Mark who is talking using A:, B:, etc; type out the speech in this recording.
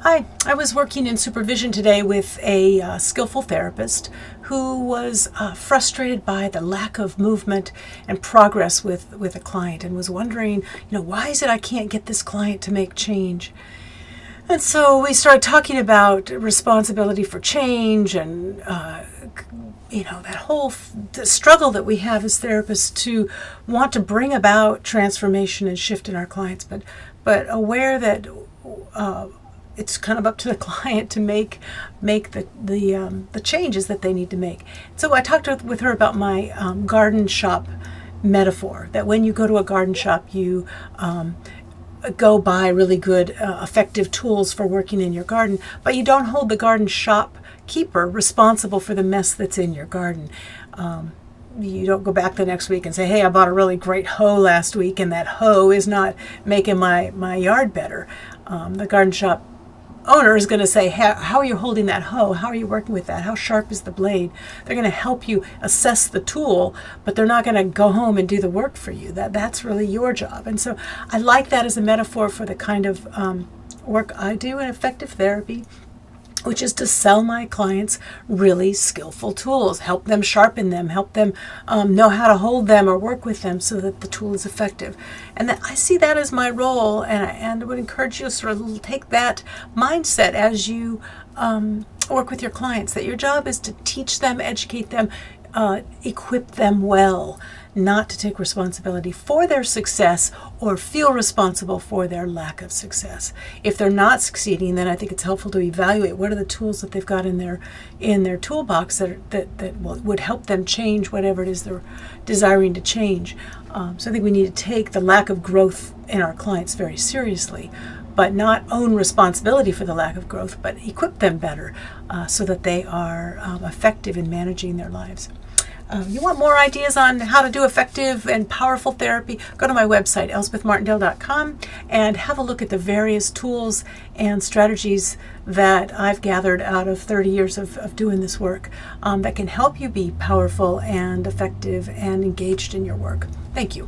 A: I was working in supervision today with a skillful therapist who was frustrated by the lack of movement and progress with a client, and was wondering, why is it I can't get this client to make change? And so we started talking about responsibility for change and that whole the struggle that we have as therapists to want to bring about transformation and shift in our clients, but aware that it's kind of up to the client to make the changes that they need to make. So I talked with her about my garden shop metaphor, that when you go to a garden shop, you go buy really good, effective tools for working in your garden, but you don't hold the garden shop keeper responsible for the mess that's in your garden. You don't go back the next week and say, hey, I bought a really great hoe last week and that hoe is not making my yard better. The garden shop owner is going to say, how are you holding that hoe? How are you working with that? How sharp is the blade? They're going to help you assess the tool, but they're not going to go home and do the work for you. That's really your job. And so I like that as a metaphor for the kind of work I do in effective therapy, which is to sell my clients really skillful tools, help them sharpen them, help them know how to hold them or work with them so that the tool is effective. And that I see that as my role, and I would encourage you to sort of take that mindset as you work with your clients, that your job is to teach them, educate them, equip them well, not to take responsibility for their success or feel responsible for their lack of success. If they're not succeeding, then I think it's helpful to evaluate what are the tools that they've got in their toolbox that would help them change whatever it is they're desiring to change. So I think we need to take the lack of growth in our clients very seriously, but not own responsibility for the lack of growth, but equip them better so that they are effective in managing their lives. You want more ideas on how to do effective and powerful therapy? Go to my website, elsbethmartindale.com, and have a look at the various tools and strategies that I've gathered out of 30 years of doing this work that can help you be powerful and effective and engaged in your work. Thank you.